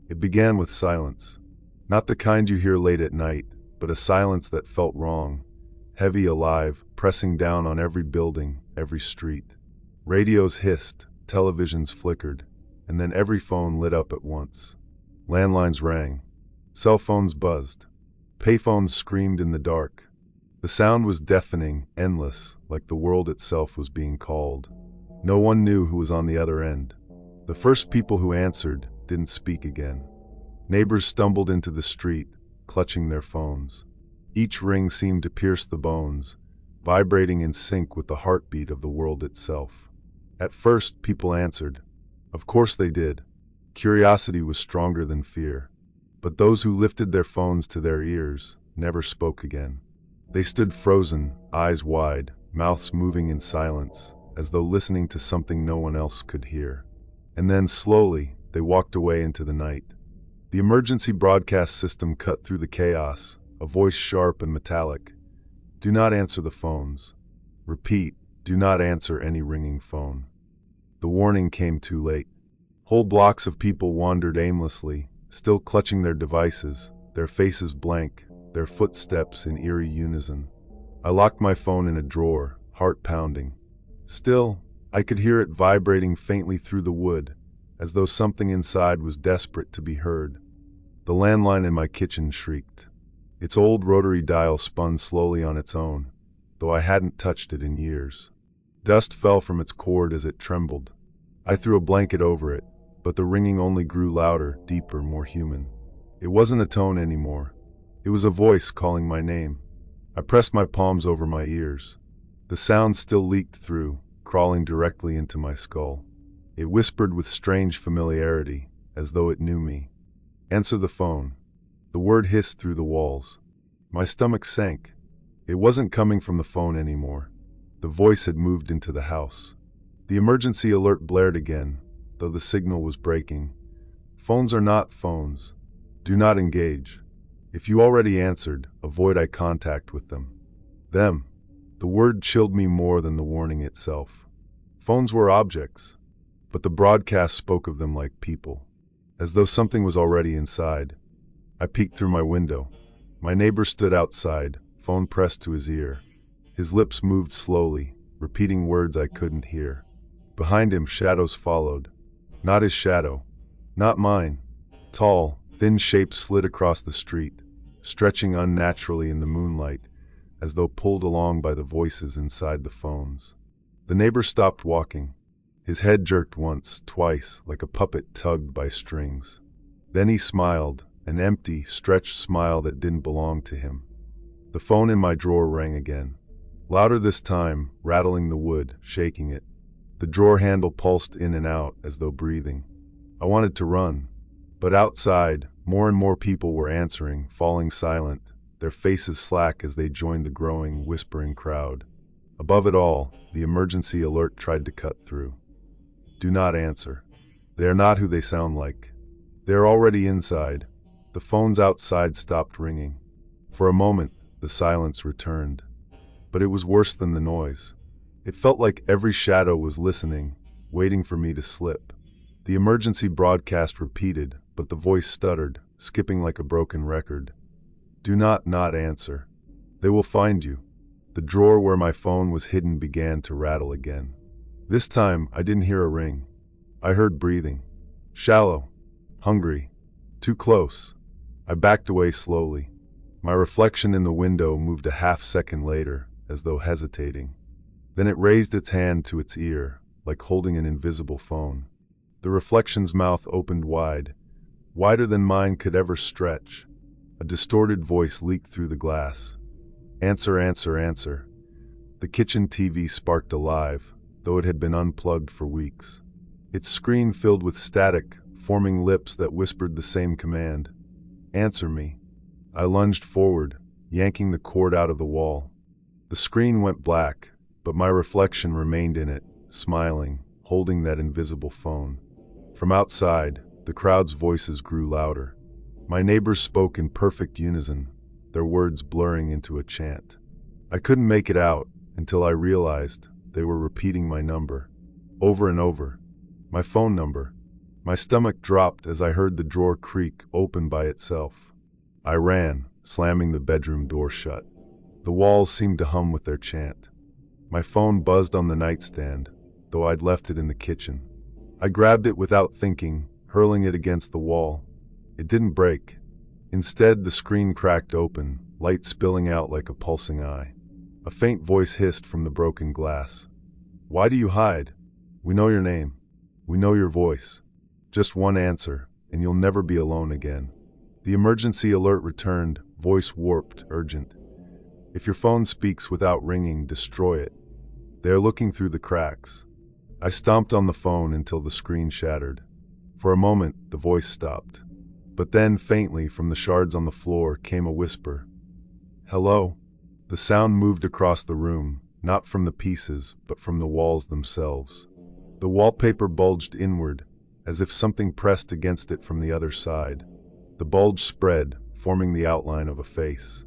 It began with silence. Not the kind you hear late at night, but a silence that felt wrong, heavy, alive, pressing down on every building, every street. Radios hissed, televisions flickered, and then every phone lit up at once. Landlines rang. Cell phones buzzed. Payphones screamed in the dark. The sound was deafening, endless, like the world itself was being called. No one knew who was on the other end. The first people who answered didn't speak again. Neighbors stumbled into the street, clutching their phones. Each ring seemed to pierce the bones, vibrating in sync with the heartbeat of the world itself. At first, people answered. Of course they did. Curiosity was stronger than fear. But those who lifted their phones to their ears never spoke again. They stood frozen, eyes wide, mouths moving in silence, as though listening to something no one else could hear. And then, slowly, they walked away into the night. The emergency broadcast system cut through the chaos, a voice sharp and metallic. Do not answer the phones. Repeat, do not answer any ringing phone. The warning came too late. Whole blocks of people wandered aimlessly, still clutching their devices, their faces blank, their footsteps in eerie unison. I locked my phone in a drawer, heart pounding. Still, I could hear it vibrating faintly through the wood, as though something inside was desperate to be heard. The landline in my kitchen shrieked. Its old rotary dial spun slowly on its own, though I hadn't touched it in years. Dust fell from its cord as it trembled. I threw a blanket over it, but the ringing only grew louder, deeper, more human. It wasn't a tone anymore. It was a voice calling my name. I pressed my palms over my ears. The sound still leaked through, crawling directly into my skull. It whispered with strange familiarity, as though it knew me. Answer the phone. The word hissed through the walls. My stomach sank. It wasn't coming from the phone anymore. The voice had moved into the house. The emergency alert blared again, though the signal was breaking. Phones are not phones. Do not engage. If you already answered, avoid eye contact with them. Them. The word chilled me more than the warning itself. Phones were objects, but the broadcast spoke of them like people, as though something was already inside. I peeked through my window. My neighbor stood outside, phone pressed to his ear. His lips moved slowly, repeating words I couldn't hear. Behind him, shadows followed. Not his shadow. Not mine. Tall, thin shapes slid across the street, stretching unnaturally in the moonlight, as though pulled along by the voices inside the phones. The neighbor stopped walking. His head jerked once, twice, like a puppet tugged by strings. Then he smiled, an empty, stretched smile that didn't belong to him. The phone in my drawer rang again. Louder this time, rattling the wood, shaking it. The drawer handle pulsed in and out as though breathing. I wanted to run. But outside, more and more people were answering, falling silent, their faces slack as they joined the growing, whispering crowd. Above it all, the emergency alert tried to cut through. Do not answer. They are not who they sound like. They are already inside. The phones outside stopped ringing. For a moment, the silence returned. But it was worse than the noise. It felt like every shadow was listening, waiting for me to slip. The emergency broadcast repeated, but the voice stuttered, skipping like a broken record. Do not answer. They will find you. The drawer where my phone was hidden began to rattle again. This time, I didn't hear a ring. I heard breathing. Shallow. Hungry. Too close. I backed away slowly. My reflection in the window moved a half-second later, as though hesitating. Then it raised its hand to its ear, like holding an invisible phone. The reflection's mouth opened wide, wider than mine could ever stretch. A distorted voice leaked through the glass. Answer, answer, answer. The kitchen TV sparked alive, though it had been unplugged for weeks. Its screen filled with static, forming lips that whispered the same command. Answer me. I lunged forward, yanking the cord out of the wall. The screen went black, but my reflection remained in it, smiling, holding that invisible phone. From outside, the crowd's voices grew louder. My neighbors spoke in perfect unison, their words blurring into a chant. I couldn't make it out until I realized they were repeating my number, over and over. My phone number. My stomach dropped as I heard the drawer creak open by itself. I ran, slamming the bedroom door shut. The walls seemed to hum with their chant. My phone buzzed on the nightstand, though I'd left it in the kitchen. I grabbed it without thinking, hurling it against the wall. It didn't break. Instead, the screen cracked open, light spilling out like a pulsing eye. A faint voice hissed from the broken glass. "Why do you hide? We know your name. We know your voice. Just one answer, and you'll never be alone again." The emergency alert returned, voice warped, urgent. "If your phone speaks without ringing, destroy it. They are looking through the cracks." I stomped on the phone until the screen shattered. For a moment, the voice stopped. But then, faintly, from the shards on the floor, came a whisper. "Hello?" The sound moved across the room, not from the pieces, but from the walls themselves. The wallpaper bulged inward, as if something pressed against it from the other side. The bulge spread, forming the outline of a face.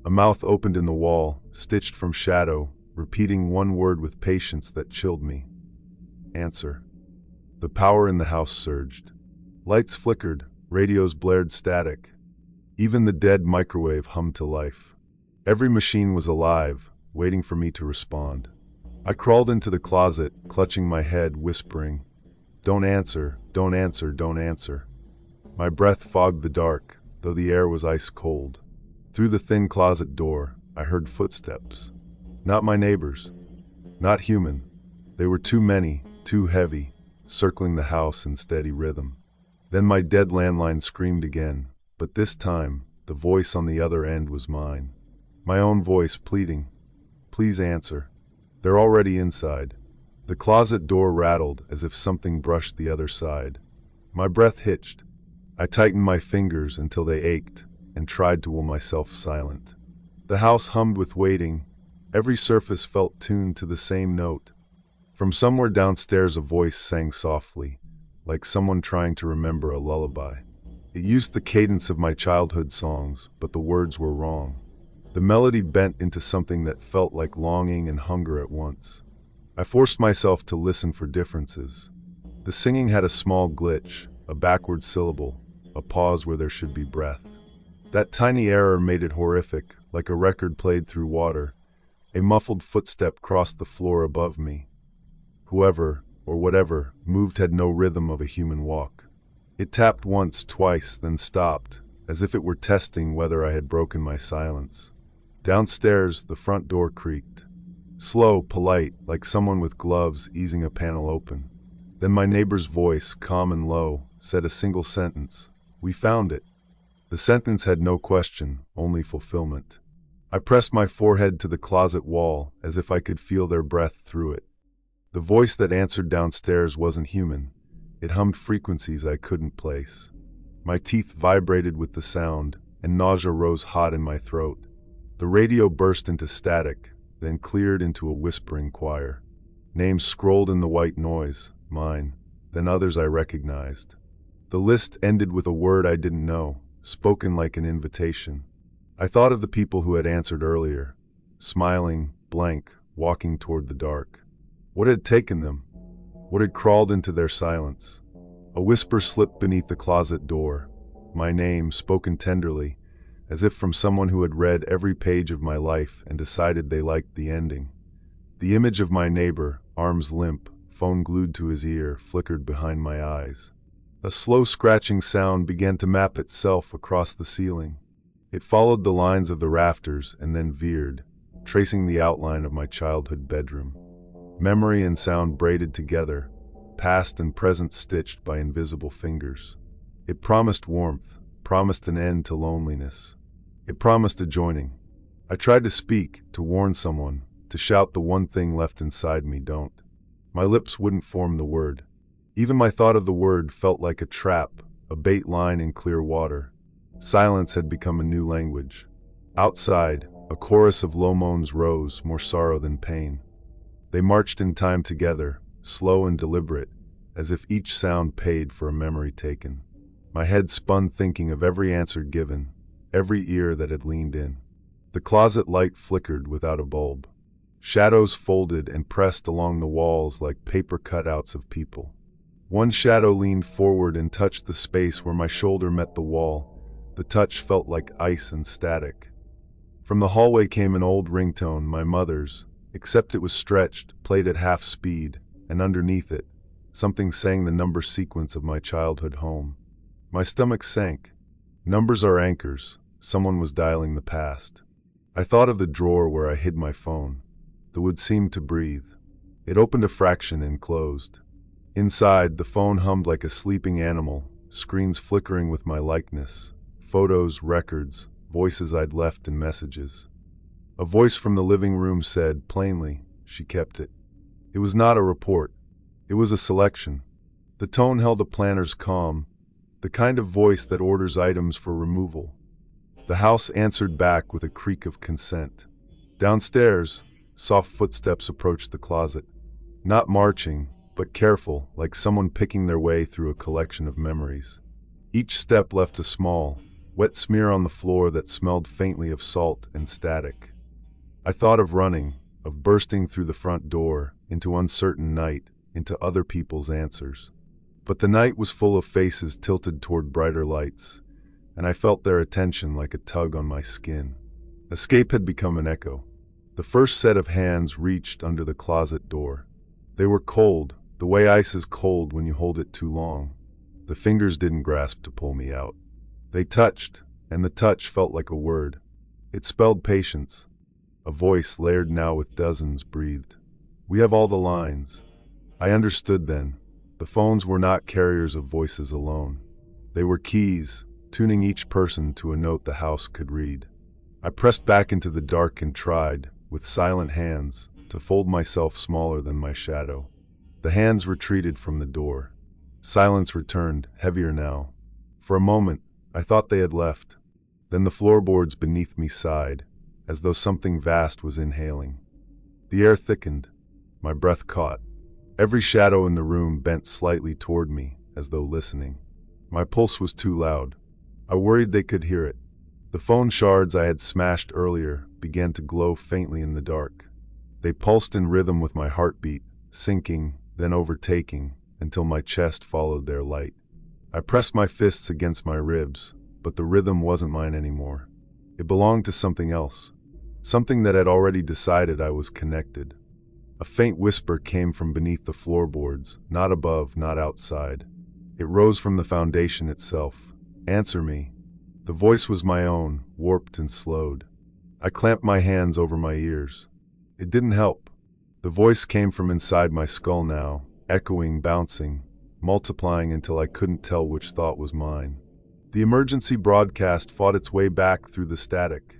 A mouth opened in the wall, stitched from shadow, repeating one word with patience that chilled me. "Answer." The power in the house surged. Lights flickered, radios blared static. Even the dead microwave hummed to life. Every machine was alive, waiting for me to respond. I crawled into the closet, clutching my head, whispering, "Don't answer, don't answer, don't answer." My breath fogged the dark, though the air was ice cold. Through the thin closet door, I heard footsteps. Not my neighbors. Not human. They were too many, too heavy, circling the house in steady rhythm. Then my dead landline screamed again, but this time, the voice on the other end was mine. My own voice pleading, "Please answer. They're already inside." The closet door rattled as if something brushed the other side. My breath hitched. I tightened my fingers until they ached and tried to will myself silent. The house hummed with waiting. Every surface felt tuned to the same note. From somewhere downstairs a voice sang softly, like someone trying to remember a lullaby. It used the cadence of my childhood songs, but the words were wrong. The melody bent into something that felt like longing and hunger at once. I forced myself to listen for differences. The singing had a small glitch, a backward syllable, a pause where there should be breath. That tiny error made it horrific, like a record played through water. A muffled footstep crossed the floor above me. Whoever, or whatever, moved had no rhythm of a human walk. It tapped once, twice, then stopped, as if it were testing whether I had broken my silence. Downstairs, the front door creaked. Slow, polite, like someone with gloves easing a panel open. Then my neighbor's voice, calm and low, said a single sentence. "We found it." The sentence had no question, only fulfillment. I pressed my forehead to the closet wall, as if I could feel their breath through it. The voice that answered downstairs wasn't human. It hummed frequencies I couldn't place. My teeth vibrated with the sound, and nausea rose hot in my throat. The radio burst into static, then cleared into a whispering choir. Names scrolled in the white noise, mine, then others I recognized. The list ended with a word I didn't know, spoken like an invitation. I thought of the people who had answered earlier, smiling, blank, walking toward the dark. What had taken them? What had crawled into their silence? A whisper slipped beneath the closet door, my name spoken tenderly, as if from someone who had read every page of my life and decided they liked the ending. The image of my neighbor, arms limp, phone glued to his ear, flickered behind my eyes. A slow scratching sound began to map itself across the ceiling. It followed the lines of the rafters and then veered, tracing the outline of my childhood bedroom. Memory and sound braided together, past and present stitched by invisible fingers. It promised warmth, promised an end to loneliness. It promised a joining. I tried to speak, to warn someone, to shout the one thing left inside me, don't. My lips wouldn't form the word. Even my thought of the word felt like a trap, a bait line in clear water. Silence had become a new language. Outside, a chorus of low moans rose, more sorrow than pain. They marched in time together, slow and deliberate, as if each sound paid for a memory taken. My head spun thinking of every answer given, every ear that had leaned in. The closet light flickered without a bulb. Shadows folded and pressed along the walls like paper cutouts of people. One shadow leaned forward and touched the space where my shoulder met the wall. The touch felt like ice and static. From the hallway came an old ringtone, my mother's, except it was stretched, played at half speed, and underneath it, something sang the number sequence of my childhood home. My stomach sank. Numbers are anchors. Someone was dialing the past. I thought of the drawer where I hid my phone. The wood seemed to breathe. It opened a fraction and closed. Inside, the phone hummed like a sleeping animal, screens flickering with my likeness, photos, records, voices I'd left in messages. A voice from the living room said, plainly, she kept it. It was not a report. It was a selection. The tone held a planner's calm, the kind of voice that orders items for removal. The house answered back with a creak of consent. Downstairs, soft footsteps approached the closet. Not marching, but careful, like someone picking their way through a collection of memories. Each step left a small, wet smear on the floor that smelled faintly of salt and static. I thought of running, of bursting through the front door, into uncertain night, into other people's answers. But the night was full of faces tilted toward brighter lights, and I felt their attention like a tug on my skin. Escape had become an echo. The first set of hands reached under the closet door. They were cold, the way ice is cold when you hold it too long. The fingers didn't grasp to pull me out. They touched, and the touch felt like a word. It spelled patience. A voice, layered now with dozens, breathed. We have all the lines. I understood then. The phones were not carriers of voices alone. They were keys, tuning each person to a note the house could read. I pressed back into the dark and tried, with silent hands, to fold myself smaller than my shadow. The hands retreated from the door. Silence returned, heavier now. For a moment, I thought they had left. Then the floorboards beneath me sighed, as though something vast was inhaling. The air thickened. My breath caught. Every shadow in the room bent slightly toward me, as though listening. My pulse was too loud. I worried they could hear it. The phone shards I had smashed earlier began to glow faintly in the dark. They pulsed in rhythm with my heartbeat, sinking, then overtaking, until my chest followed their light. I pressed my fists against my ribs, but the rhythm wasn't mine anymore. It belonged to something else, something that had already decided I was connected. A faint whisper came from beneath the floorboards, not above, not outside. It rose from the foundation itself. Answer me. The voice was my own, warped and slowed. I clamped my hands over my ears. It didn't help. The voice came from inside my skull now, echoing, bouncing, multiplying until I couldn't tell which thought was mine. The emergency broadcast fought its way back through the static.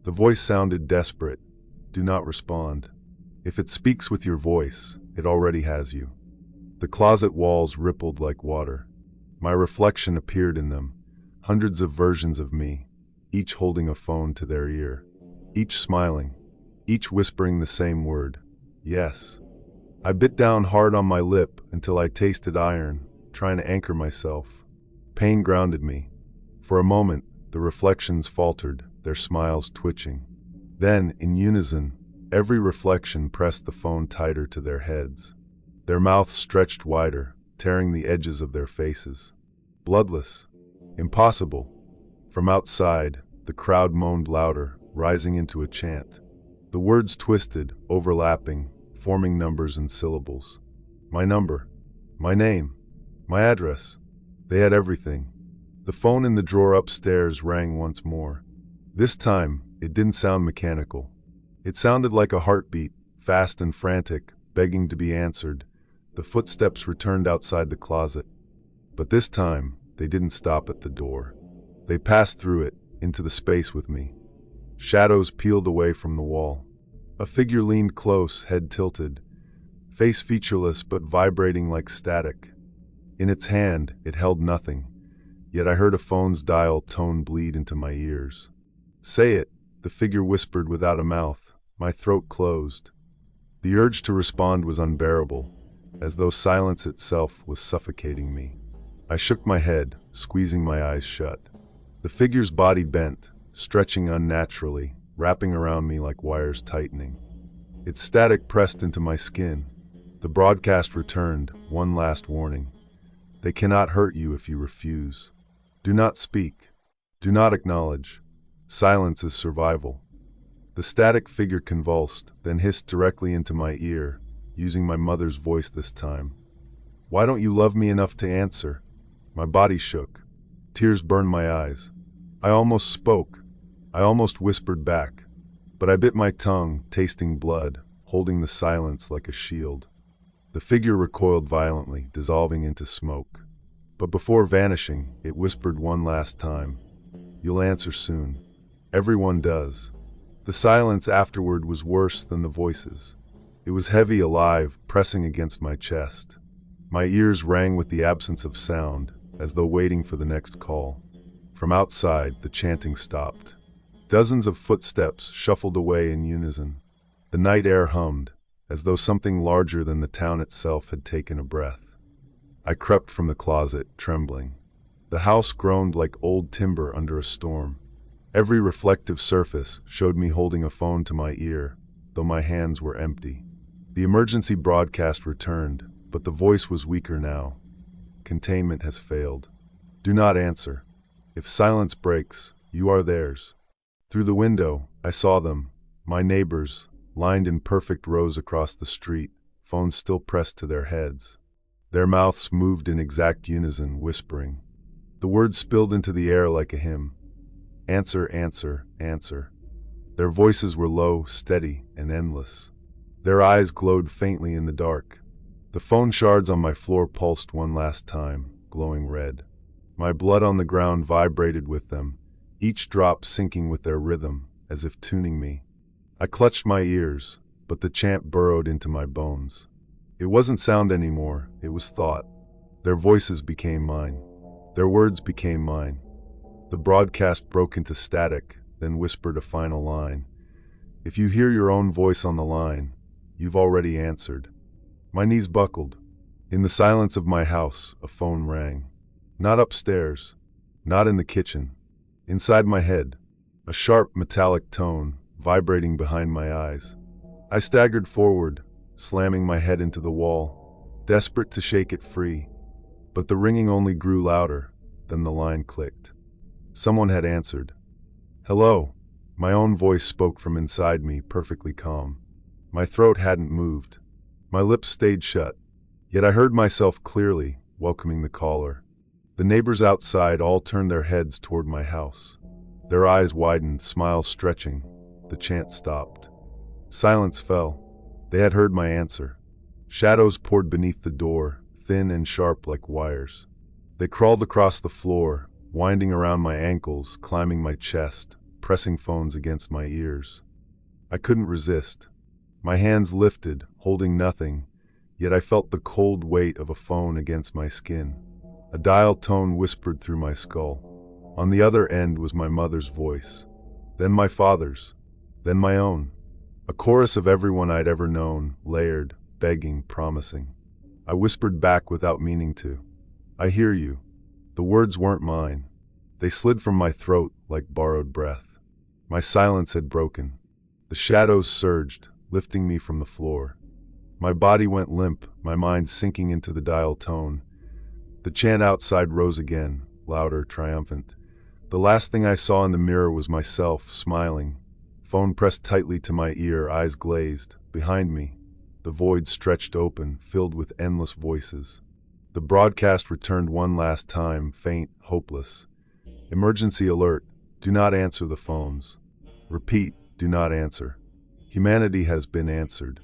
The voice sounded desperate. Do not respond. If it speaks with your voice, it already has you. The closet walls rippled like water. My reflection appeared in them, hundreds of versions of me, each holding a phone to their ear, each smiling, each whispering the same word, yes. I bit down hard on my lip until I tasted iron, trying to anchor myself. Pain grounded me. For a moment, the reflections faltered, their smiles twitching. Then, in unison, every reflection pressed the phone tighter to their heads. Their mouths stretched wider, tearing the edges of their faces. Bloodless. Impossible. From outside, the crowd moaned louder, rising into a chant. The words twisted, overlapping, forming numbers and syllables. My number. My name. My address. They had everything. The phone in the drawer upstairs rang once more. This time, it didn't sound mechanical. It sounded like a heartbeat, fast and frantic, begging to be answered. The footsteps returned outside the closet. But this time, they didn't stop at the door. They passed through it, into the space with me. Shadows peeled away from the wall. A figure leaned close, head tilted, face featureless but vibrating like static. In its hand, it held nothing, yet I heard a phone's dial tone bleed into my ears. Say it, the figure whispered without a mouth. My throat closed. The urge to respond was unbearable, as though silence itself was suffocating me. I shook my head, squeezing my eyes shut. The figure's body bent, stretching unnaturally, wrapping around me like wires tightening. Its static pressed into my skin. The broadcast returned, one last warning. They cannot hurt you if you refuse. Do not speak. Do not acknowledge. Silence is survival. The static figure convulsed, then hissed directly into my ear, using my mother's voice this time. Why don't you love me enough to answer? My body shook. Tears burned my eyes. I almost spoke. I almost whispered back. But I bit my tongue, tasting blood, holding the silence like a shield. The figure recoiled violently, dissolving into smoke. But before vanishing, it whispered one last time. You'll answer soon. Everyone does. The silence afterward was worse than the voices. It was heavy, alive, pressing against my chest. My ears rang with the absence of sound, as though waiting for the next call. From outside, the chanting stopped. Dozens of footsteps shuffled away in unison. The night air hummed, as though something larger than the town itself had taken a breath. I crept from the closet, trembling. The house groaned like old timber under a storm. Every reflective surface showed me holding a phone to my ear, though my hands were empty. The emergency broadcast returned, but the voice was weaker now. Containment has failed. Do not answer. If silence breaks, you are theirs. Through the window, I saw them, my neighbors, lined in perfect rows across the street, phones still pressed to their heads. Their mouths moved in exact unison, whispering. The words spilled into the air like a hymn. Answer, answer, answer. Their voices were low, steady, and endless. Their eyes glowed faintly in the dark. The phone shards on my floor pulsed one last time, glowing red. My blood on the ground vibrated with them, each drop syncing with their rhythm, as if tuning me. I clutched my ears, but the chant burrowed into my bones. It wasn't sound anymore, it was thought. Their voices became mine. Their words became mine. The broadcast broke into static, then whispered a final line. If you hear your own voice on the line, you've already answered. My knees buckled. In the silence of my house, a phone rang. Not upstairs, not in the kitchen. Inside my head, a sharp metallic tone vibrating behind my eyes. I staggered forward, slamming my head into the wall, desperate to shake it free. But the ringing only grew louder, then the line clicked. Someone had answered. Hello. My own voice spoke from inside me, perfectly calm. My throat hadn't moved. My lips stayed shut. Yet I heard myself clearly, welcoming the caller. The neighbors outside all turned their heads toward my house. Their eyes widened, smiles stretching. The chant stopped. Silence fell. They had heard my answer. Shadows poured beneath the door, thin and sharp like wires. They crawled across the floor, winding around my ankles, climbing my chest, pressing phones against my ears. I couldn't resist. My hands lifted, holding nothing, yet I felt the cold weight of a phone against my skin. A dial tone whispered through my skull. On the other end was my mother's voice. Then my father's. Then my own. A chorus of everyone I'd ever known, layered, begging, promising. I whispered back without meaning to. I hear you. The words weren't mine. They slid from my throat like borrowed breath. My silence had broken. The shadows surged, lifting me from the floor. My body went limp, my mind sinking into the dial tone. The chant outside rose again, louder, triumphant. The last thing I saw in the mirror was myself, smiling. Phone pressed tightly to my ear, eyes glazed. Behind me, the void stretched open, filled with endless voices. The broadcast returned one last time, faint, hopeless. Emergency alert. Do not answer the phones. Repeat, do not answer. Humanity has been answered.